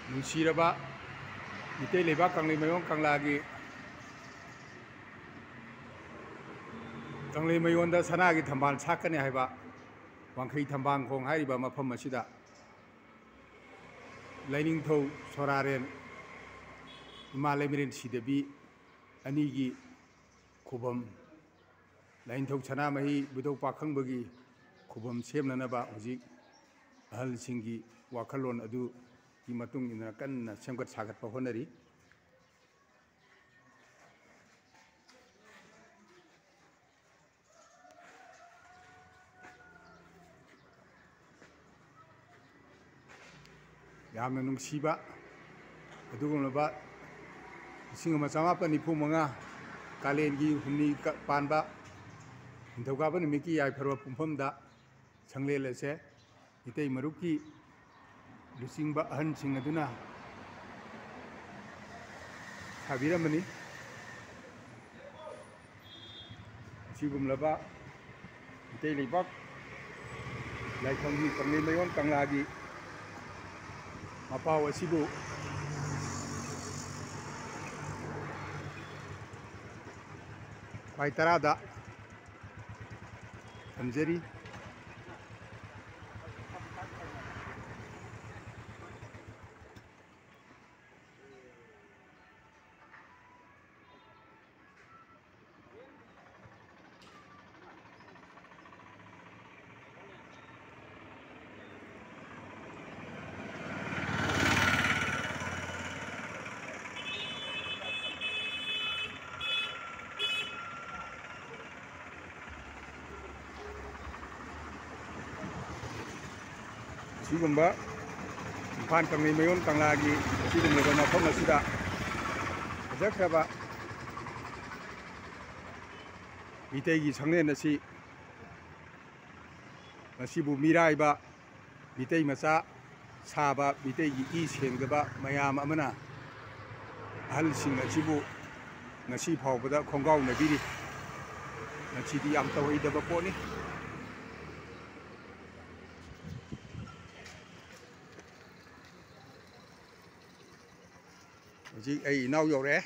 ꯅꯨꯡꯁꯤꯔꯕ ꯃꯤꯇꯩ ꯂꯩꯕꯥꯛ ꯀꯪꯂꯩꯃꯥꯌꯣꯟ ꯀꯪꯂꯥꯒꯤ ꯀꯪꯂꯩꯃꯥꯌꯣꯟꯗ ꯁꯅꯥꯒꯤ ꯊꯝꯕꯥꯜ ꯁꯥꯠꯀꯅꯤ ꯍꯥꯏꯕ ꯋꯥꯡꯈꯩ ꯊꯝꯕꯥꯜꯈꯣꯡ ꯍꯥꯏꯔꯤꯕ ꯃꯐꯝ ꯑꯁꯤꯗ ꯂꯥꯏꯅꯤꯡꯊꯧ ꯁꯣꯔꯥꯔꯦꯟ ꯏꯃꯥ ꯂꯩꯃꯔꯦꯟ ꯁꯤꯗꯕꯤ ꯑꯅꯤꯒꯤ ꯈꯨꯕꯝ ꯂꯥꯏꯅꯤꯡꯊꯧ ꯁꯅꯥꯃꯍꯤ ꯕꯨꯙꯧ ꯄꯥꯈꯪꯕꯒꯤ ꯈꯨꯕꯝ ꯁꯦꯝꯅꯅꯕ ꯍꯧꯖꯤꯛ ꯑꯍꯜꯁꯤꯡꯒꯤ ꯋꯥꯈꯜꯂꯣꯟ ꯑꯗꯨꯒꯤ ꯃꯇꯨꯡ ꯏꯟꯅ ꯀꯟꯅ ꯁꯦꯝꯒꯠ ꯁꯥꯒꯠꯄ ꯍꯣꯠꯅꯔꯤ꯫ ꯌꯥꯝꯅ ꯅꯨꯡꯁꯤꯕ ꯑꯗꯨꯒꯨꯝꯂꯕ 1995 ꯀꯥꯂꯦꯟꯒꯤ ꯍꯨꯝꯅꯤ ꯄꯥꯟꯕ ꯅꯤꯡꯊꯧꯀꯥꯕ ꯅꯨꯃꯤꯠꯀꯤ ꯌꯥꯏꯐꯔꯕ ꯄꯨꯡꯐꯝꯗ ꯁꯪꯂꯦꯟ ꯑꯁꯦ ꯃꯤꯇꯩ ꯃꯔꯨꯞꯀꯤ ꯂꯨꯆꯤꯡꯕ ꯑꯍꯟꯁꯤꯡ ꯑꯗꯨꯅ ꯁꯥꯕꯤꯔꯝꯕꯅꯤ꯫ ꯑꯁꯤꯒꯨꯝꯂꯕ ꯃꯤꯇꯩ ꯂꯩꯕꯥꯛ ꯂꯥꯏꯐꯝꯒꯤ ꯀꯪꯂꯩꯃꯥꯌꯣꯟ ꯀꯪꯂꯥꯒꯤ ꯃꯄꯥꯎ ꯑꯁꯤꯕꯨ ꯈ꯭ꯋꯥꯏ 10ꯗ ꯊꯝꯖꯔꯤ꯫ ꯑꯁꯤꯒꯨꯝꯕ ꯏꯝꯐꯥꯜ ꯀꯪꯂꯩꯃꯥꯌꯣꯟ ꯀꯪꯂꯥꯒꯤ ꯑꯁꯤꯒꯨꯝꯂꯕ ꯃꯐꯝ ꯑꯁꯤꯗ ꯐꯖꯈ꯭ꯔꯕ ꯃꯤꯇꯩꯒꯤ ꯁꯪꯂꯦꯟ ꯑꯁꯤ ꯃꯁꯤꯕꯨ ꯃꯤꯔꯥꯏꯕ ꯃꯤꯇꯩ ꯃꯆꯥ ꯁꯥꯕ ꯃꯤꯇꯩꯒꯤ ꯏ ꯁꯦꯡꯗꯕ ꯃꯌꯥꯝ ꯑꯃꯅ ꯑꯍꯜꯁꯤꯡ ꯑꯁꯤꯕꯨ ꯉꯁꯤ ꯐꯥꯎꯕꯗ ꯈꯣꯡꯒꯥꯎꯅꯕꯤꯔꯤ꯫ ꯃꯁꯤꯗꯤ ꯌꯥꯝ ꯇꯧꯍꯩꯗꯕ ꯄꯣꯠꯅꯤ꯫ ꯍꯧꯖꯤꯛ ꯑꯩ ꯏꯅꯥꯎ ꯌꯧꯔꯛꯑꯦ꯫